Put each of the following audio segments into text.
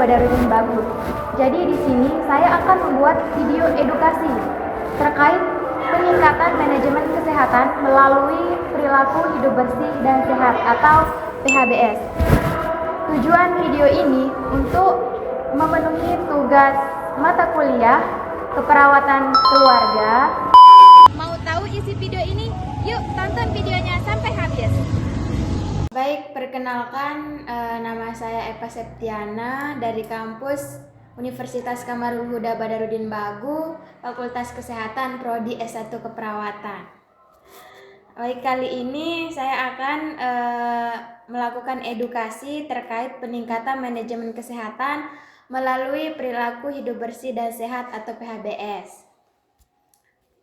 Badarudin Bagus. Jadi di sini saya akan membuat video edukasi terkait peningkatan manajemen kesehatan melalui perilaku hidup bersih dan sehat atau PHBS. Tujuan video ini untuk memenuhi tugas mata kuliah keperawatan keluarga. Mau tahu isi video ini? Yuk tonton videonya sampai habis. Baik, perkenalkan nama saya Eva Septiana dari kampus Universitas Kamarul Huda Badarudin Bagus, Fakultas Kesehatan Prodi S1 Keperawatan. Baik, kali ini saya akan melakukan edukasi terkait peningkatan manajemen kesehatan melalui perilaku hidup bersih dan sehat atau PHBS.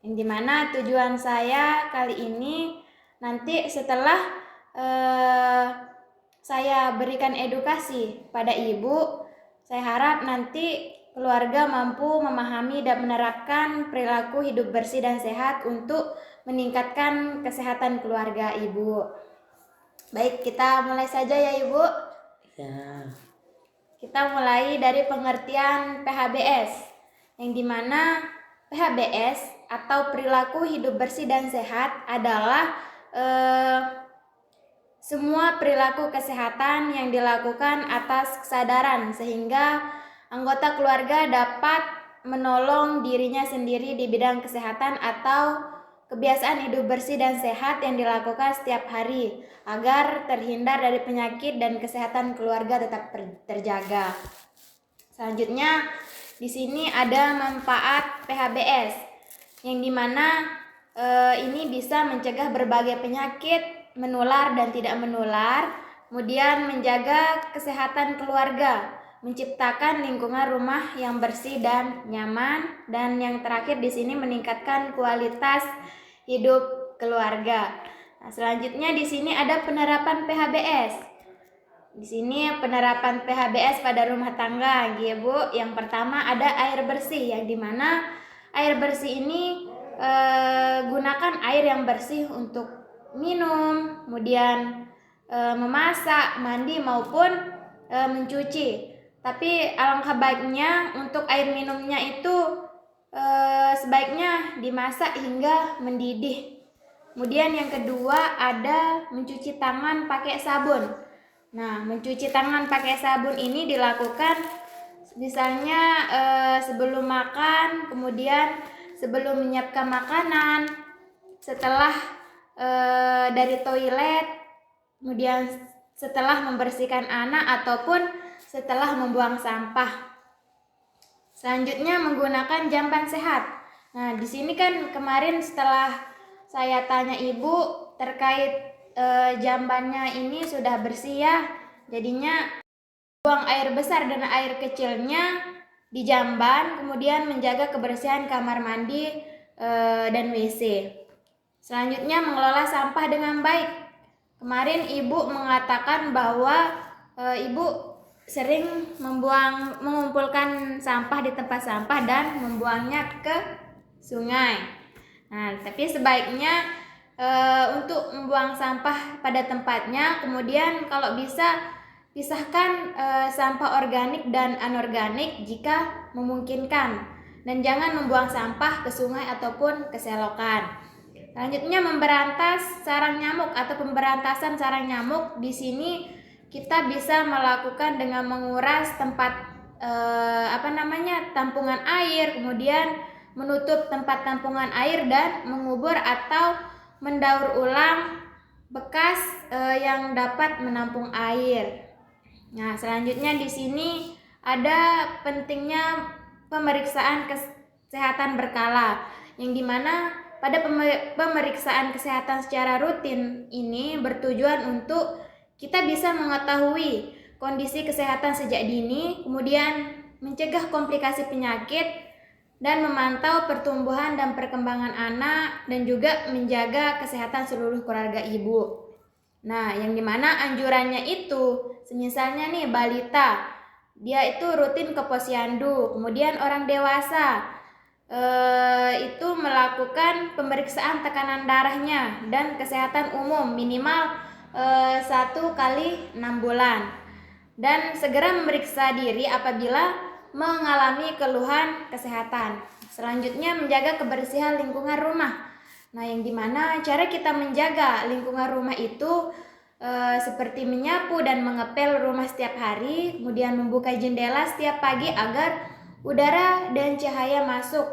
Yang dimana tujuan saya kali ini nanti setelah saya berikan edukasi pada ibu, saya harap nanti keluarga mampu memahami dan menerapkan perilaku hidup bersih dan sehat untuk meningkatkan kesehatan keluarga ibu. Baik, kita mulai saja ya ibu. Ya. Kita mulai dari pengertian PHBS, yang dimana PHBS atau perilaku hidup bersih dan sehat adalah semua perilaku kesehatan yang dilakukan atas kesadaran sehingga anggota keluarga dapat menolong dirinya sendiri di bidang kesehatan atau kebiasaan hidup bersih dan sehat yang dilakukan setiap hari agar terhindar dari penyakit dan kesehatan keluarga tetap terjaga. Selanjutnya di sini ada manfaat PHBS yang dimana ini bisa mencegah berbagai penyakit menular dan tidak menular, kemudian menjaga kesehatan keluarga, menciptakan lingkungan rumah yang bersih dan nyaman, dan yang terakhir di sini meningkatkan kualitas hidup keluarga. Nah, selanjutnya di sini ada penerapan PHBS. Di sini penerapan PHBS pada rumah tangga, ya Bu. Yang pertama ada air bersih, yang dimana air bersih ini gunakan air yang bersih untuk minum, kemudian memasak, mandi maupun mencuci. Tapi alangkah baiknya untuk air minumnya itu sebaiknya dimasak hingga mendidih. Kemudian yang kedua ada mencuci tangan pakai sabun. Nah, mencuci tangan pakai sabun ini dilakukan misalnya sebelum makan, kemudian sebelum menyiapkan makanan, setelah dari toilet, kemudian setelah membersihkan anak ataupun setelah membuang sampah. Selanjutnya menggunakan jamban sehat. Nah, di sini kan kemarin setelah saya tanya ibu terkait jambannya ini sudah bersih ya, jadinya buang air besar dan air kecilnya di jamban, kemudian menjaga kebersihan kamar mandi dan WC. Selanjutnya mengelola sampah dengan baik. Kemarin ibu mengatakan bahwa ibu sering mengumpulkan sampah di tempat sampah dan membuangnya ke sungai. Nah, tapi sebaiknya untuk membuang sampah pada tempatnya, kemudian kalau bisa pisahkan sampah organik dan anorganik jika memungkinkan, dan jangan membuang sampah ke sungai ataupun ke selokan. Selanjutnya memberantas sarang nyamuk atau pemberantasan sarang nyamuk. Di sini kita bisa melakukan dengan menguras tempat tampungan air, kemudian menutup tempat tampungan air dan mengubur atau mendaur ulang bekas yang dapat menampung air. Nah, selanjutnya di sini ada pentingnya pemeriksaan kesehatan berkala, yang dimana pada pemeriksaan kesehatan secara rutin ini bertujuan untuk kita bisa mengetahui kondisi kesehatan sejak dini, kemudian mencegah komplikasi penyakit dan memantau pertumbuhan dan perkembangan anak, dan juga menjaga kesehatan seluruh keluarga ibu. Nah, yang dimana anjurannya itu, misalnya nih balita, dia itu rutin ke posyandu, kemudian orang dewasa itu melakukan pemeriksaan tekanan darahnya dan kesehatan umum minimal 1 kali 6 bulan. dan segera memeriksa diri apabila mengalami keluhan kesehatan. Selanjutnya, menjaga kebersihan lingkungan rumah. Nah, yang dimana cara kita menjaga lingkungan rumah itu seperti menyapu dan mengepel rumah setiap hari, kemudian membuka jendela setiap pagi agar udara dan cahaya masuk.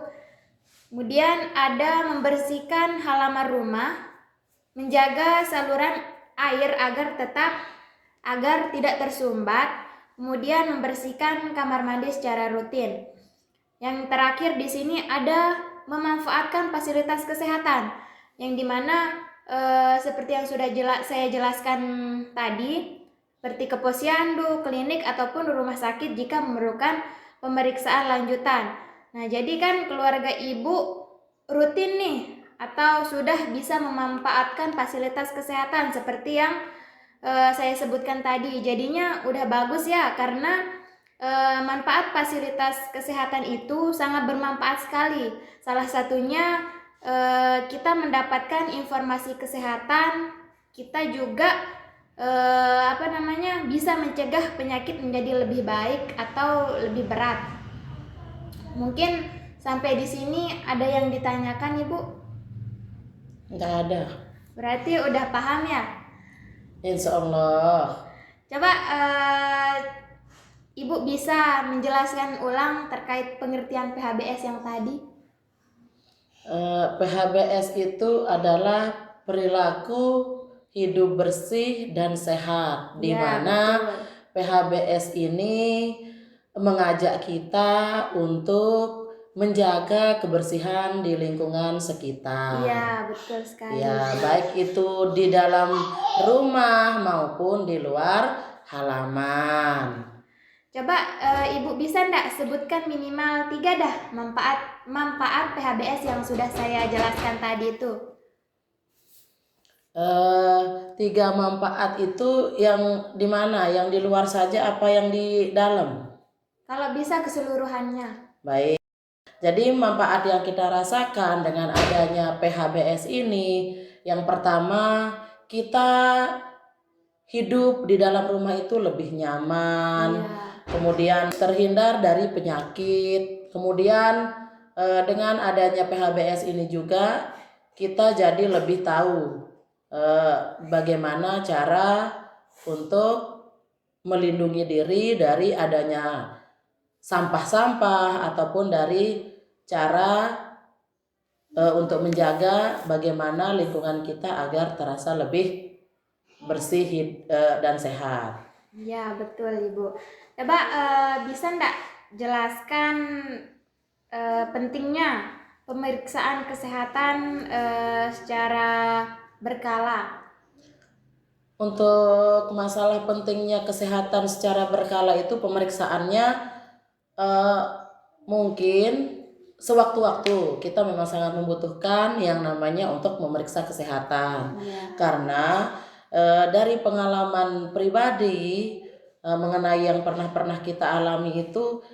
Kemudian ada membersihkan halaman rumah, menjaga saluran air agar tidak tersumbat, kemudian membersihkan kamar mandi secara rutin. Yang terakhir di sini ada memanfaatkan fasilitas kesehatan, yang dimana seperti yang sudah saya jelaskan tadi, seperti ke posyandu, klinik ataupun rumah sakit jika memerlukan pemeriksaan lanjutan. Nah, jadi kan keluarga ibu rutin nih atau sudah bisa memanfaatkan fasilitas kesehatan seperti yang saya sebutkan tadi. Jadinya udah bagus ya, karena manfaat fasilitas kesehatan itu sangat bermanfaat sekali. Salah satunya kita mendapatkan informasi kesehatan, kita juga bisa mencegah penyakit menjadi lebih baik atau lebih berat. Mungkin sampai di sini ada yang ditanyakan, Ibu? Nggak ada. Berarti udah paham ya? Insya Allah. Coba Ibu bisa menjelaskan ulang terkait pengertian PHBS yang tadi? PHBS itu adalah perilaku hidup bersih dan sehat, di mana PHBS ini mengajak kita untuk menjaga kebersihan di lingkungan sekitar. Iya, betul sekali. Ya, baik itu di dalam rumah maupun di luar halaman. Coba Ibu bisa enggak sebutkan minimal 3 dah manfaat PHBS yang sudah saya jelaskan tadi itu? 3 manfaat itu yang di mana? Yang di luar saja apa yang di dalam? Kalau bisa keseluruhannya. Baik. Jadi manfaat yang kita rasakan dengan adanya PHBS ini, yang pertama, kita hidup di dalam rumah itu lebih nyaman. Iya. Kemudian terhindar dari penyakit. Kemudian dengan adanya PHBS ini juga kita jadi lebih tahu bagaimana cara untuk melindungi diri dari adanya sampah-sampah ataupun dari cara untuk menjaga bagaimana lingkungan kita agar terasa lebih bersih dan sehat. Ya, betul Ibu. Coba bisa enggak jelaskan pentingnya pemeriksaan kesehatan secara berkala? Untuk masalah pentingnya kesehatan secara berkala itu pemeriksaannya mungkin sewaktu-waktu kita memang sangat membutuhkan yang namanya untuk memeriksa kesehatan. Karena dari pengalaman pribadi mengenai yang pernah kita alami itu,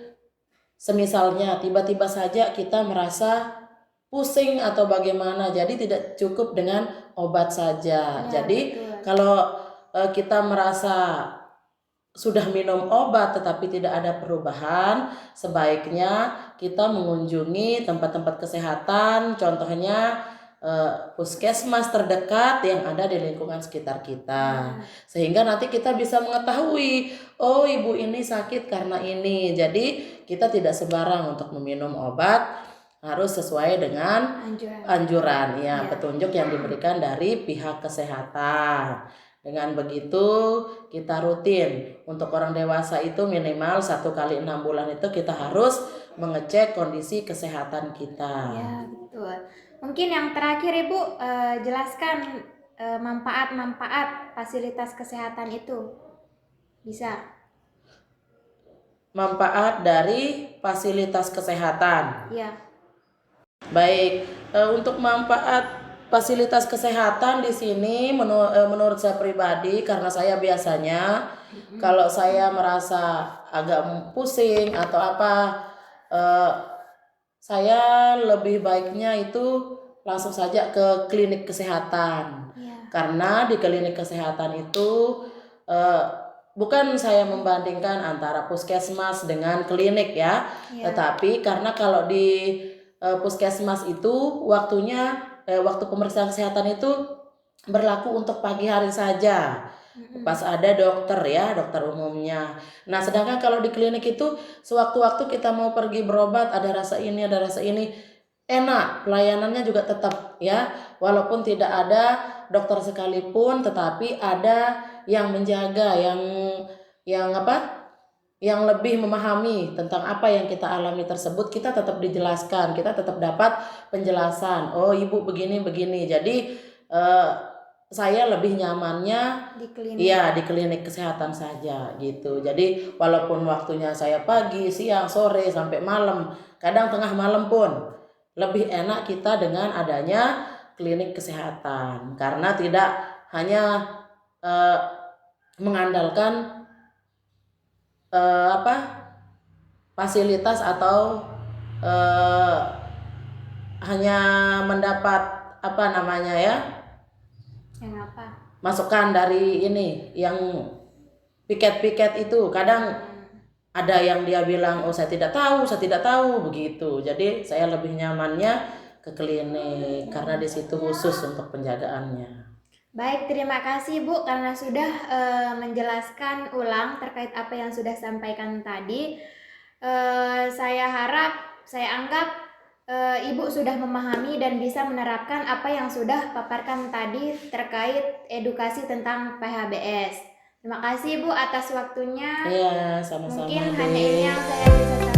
semisalnya tiba-tiba saja kita merasa pusing atau bagaimana, jadi tidak cukup dengan obat saja. Jadi kalau kita merasa sudah minum obat tetapi tidak ada perubahan, sebaiknya kita mengunjungi tempat-tempat kesehatan, contohnya puskesmas terdekat yang ada di lingkungan sekitar kita, sehingga nanti kita bisa mengetahui, oh ibu ini sakit karena ini. Jadi kita tidak sembarang untuk meminum obat, harus sesuai dengan anjuran ya, petunjuk yang diberikan dari pihak kesehatan. Dengan begitu kita rutin, untuk orang dewasa itu minimal 1 kali 6 bulan itu kita harus mengecek kondisi kesehatan kita. Ya, betul. Mungkin yang terakhir Ibu jelaskan manfaat-manfaat fasilitas kesehatan itu. Bisa? Manfaat dari fasilitas kesehatan. Iya. Baik, untuk manfaat fasilitas kesehatan di sini menurut saya pribadi, karena saya biasanya kalau saya merasa agak pusing atau apa, saya lebih baiknya itu langsung saja ke klinik kesehatan. Karena di klinik kesehatan itu bukan saya membandingkan antara puskesmas dengan klinik ya, Iya. tetapi karena kalau di puskesmas itu waktu pemeriksaan kesehatan itu berlaku untuk pagi hari saja. Pas ada dokter ya, dokter umumnya. Nah, sedangkan kalau di klinik itu sewaktu-waktu kita mau pergi berobat, ada rasa ini, enak, pelayanannya juga tetap ya, walaupun tidak ada dokter sekalipun, tetapi ada yang menjaga, yang apa? Yang lebih memahami tentang apa yang kita alami tersebut, kita tetap dijelaskan, kita tetap dapat penjelasan. Oh, ibu begini. Jadi saya lebih nyamannya Di klinik. iya di klinik kesehatan saja gitu. Jadi walaupun waktunya saya pagi, siang, sore sampai malam, kadang tengah malam pun lebih enak kita dengan adanya klinik kesehatan karena tidak hanya mengandalkan fasilitas atau hanya mendapat Yang apa? masukan dari ini yang piket itu. Kadang ada yang dia bilang oh saya tidak tahu begitu. Jadi saya lebih nyamannya ke klinik karena di situ khusus untuk penjagaannya. Baik, terima kasih Bu karena sudah menjelaskan ulang terkait apa yang sudah sampaikan tadi. Saya anggap Ibu sudah memahami dan bisa menerapkan apa yang sudah paparkan tadi terkait edukasi tentang PHBS. Terima kasih Bu atas waktunya. Iya, sama-sama. Mungkin Dek. hanya ini yang saya bisa sampaikan.